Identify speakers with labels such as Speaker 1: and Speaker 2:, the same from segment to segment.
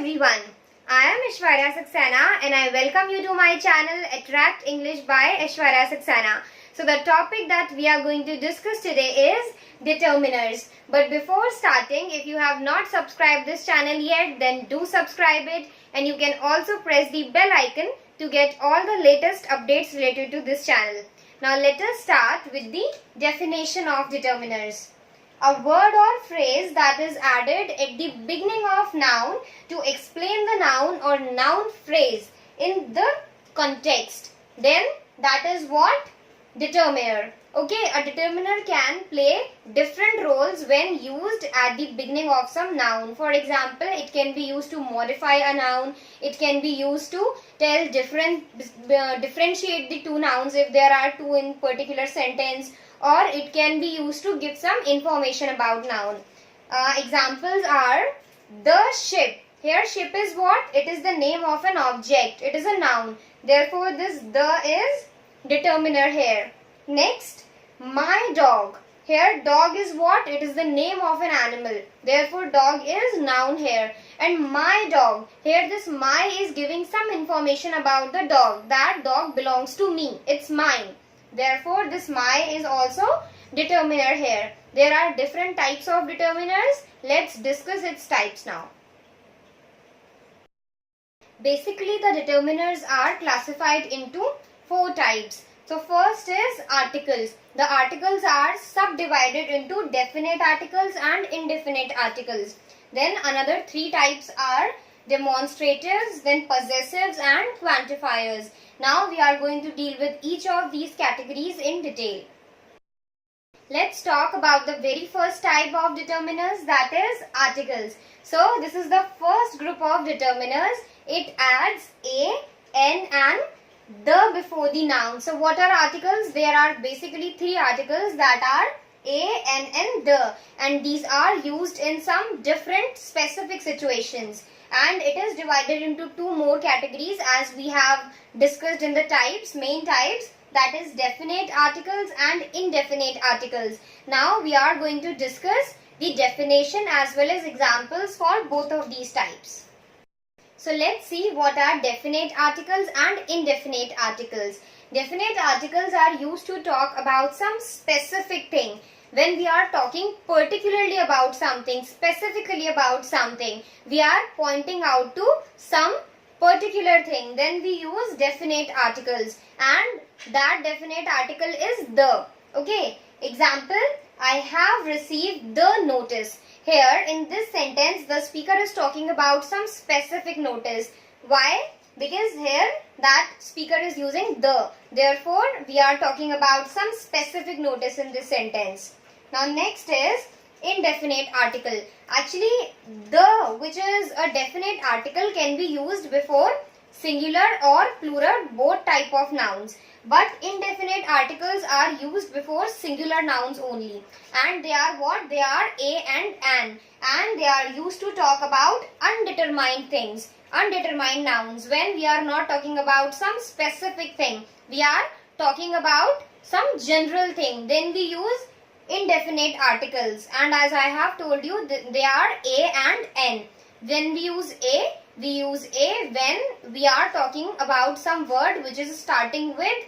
Speaker 1: everyone, I am Aishwarya Saxena and I welcome you to my channel Attract English by Aishwarya Saxena. So the topic that we are going to discuss today is determiners. But before starting, if you have not subscribed this channel yet, then do subscribe it, and you can also press the bell icon to get all the latest updates related to this channel. Now let us start with the definition of determiners. A word or phrase that is added at the beginning of noun to explain the noun or noun phrase in the context. Then that is what? Determiner. Okay, a determiner can play different roles when used at the beginning of some noun. For example, it can be used to modify a noun. It can be used to tell differentiate the two nouns if there are two in particular sentence, or it can be used to give some information about noun. Examples are the ship. Here ship is what? It is the name of an object. It is a noun. Therefore this the is determiner here. Next, my dog. Here dog is what? It is the name of an animal. Therefore dog is noun here. And my dog. Here this my is giving some information about the dog. That dog belongs to me. It's mine. Therefore, this my is also determiner here. There are different types of determiners. Let's discuss its types now. Basically, the determiners are classified into four types. So, first is articles. The articles are subdivided into definite articles and indefinite articles. Then another three types are demonstratives, then possessives and quantifiers. Now we are going to deal with each of these categories in detail. Let's talk about the very first type of determiners, that is articles. So this is the first group of determiners. It adds a, n and the before the noun. So what are articles? There are basically three articles that are a, n and the, and these are used in some different specific situations. And it is divided into two more categories as we have discussed in the types, main types, that is definite articles and indefinite articles. Now we are going to discuss the definition as well as examples for both of these types. So let's see what are definite articles and indefinite articles. Definite articles are used to talk about some specific thing. When we are talking particularly about something, specifically about something, we are pointing out to some particular thing, then we use definite articles, and that definite article is the. Okay, example, I have received the notice. Here in this sentence, the speaker is talking about some specific notice. Why? Because here that speaker is using the. Therefore, we are talking about some specific notice in this sentence. Now next is indefinite article. Actually, the, which is a definite article, can be used before singular or plural, both type of nouns. But indefinite articles are used before singular nouns only. And they are what? They are a and an. And they are used to talk about undetermined things, undetermined nouns. When we are not talking about some specific thing, we are talking about some general thing, then we use indefinite articles. And as I have told you, they are a and n. When we use a when we are talking about some word which is starting with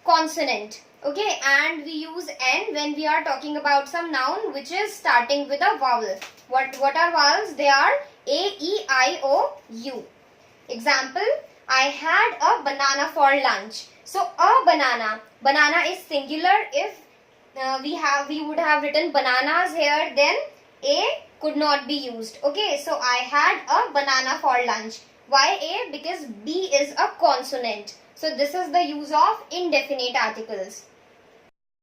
Speaker 1: consonant. Okay, and we use n when we are talking about some noun which is starting with a vowel. What are vowels? They are a, e, i, o, u. Example, I had a banana for lunch. So a banana is singular. If we would have written bananas here, then a could not be used. Okay, so I had a banana for lunch. Why a? Because b is a consonant. So this is the use of indefinite articles.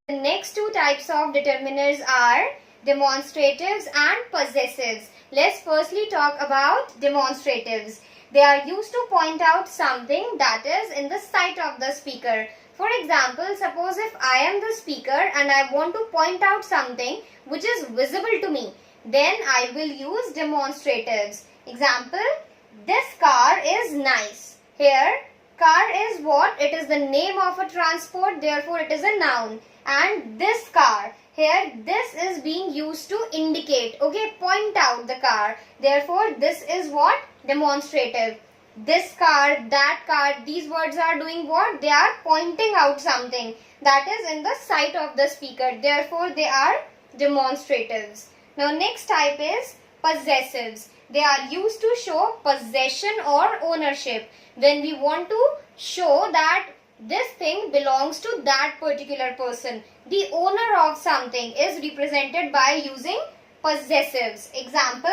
Speaker 1: The next two types of determiners are demonstratives and possessives. Let's firstly talk about demonstratives. They are used to point out something that is in the sight of the speaker. For example, suppose if I am the speaker and I want to point out something which is visible to me, then I will use demonstratives. Example, this car is nice. Here, car is what? It is the name of a transport, therefore it is a noun. And this car Here this is being used to indicate, okay, point out the car. Therefore this is what? Demonstrative. This car, that car, these words are doing what? They are pointing out something that is in the sight of the speaker. Therefore they are demonstratives. Now next type is possessives. They are used to show possession or ownership. When we want to show that this thing belongs to that particular person. The owner of something is represented by using possessives. Example,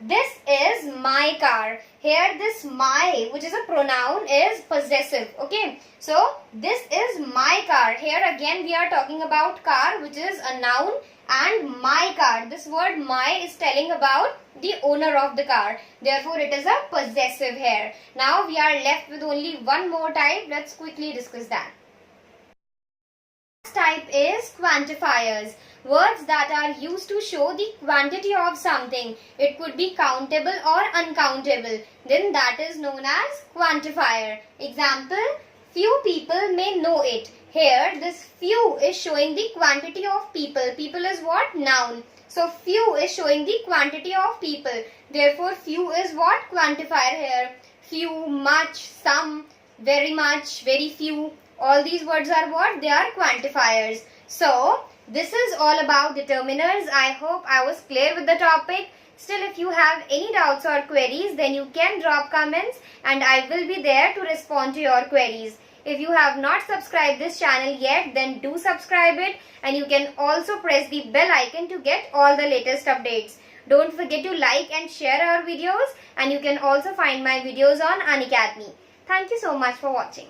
Speaker 1: this is my car. Here this my, which is a pronoun, is possessive. Okay, so this is my car. Here again we are talking about car, which is a noun, and my car. This word my is telling about the owner of the car. Therefore it is a possessive here. Now we are left with only one more type. Let's quickly discuss that. Next type is quantifiers. Words that are used to show the quantity of something. It could be countable or uncountable. Then that is known as quantifier. Example, few people may know it. Here this few is showing the quantity of people. People is what? Noun. So few is showing the quantity of people. Therefore few is what? Quantifier here. Few, much, some, very much, very few. All these words are what? They are quantifiers. So this is all about determiners. I hope I was clear with the topic. Still, if you have any doubts or queries, then you can drop comments and I will be there to respond to your queries. If you have not subscribed this channel yet, then do subscribe it, and you can also press the bell icon to get all the latest updates. Don't forget to like and share our videos, and you can also find my videos on Unacademy. Thank you so much for watching.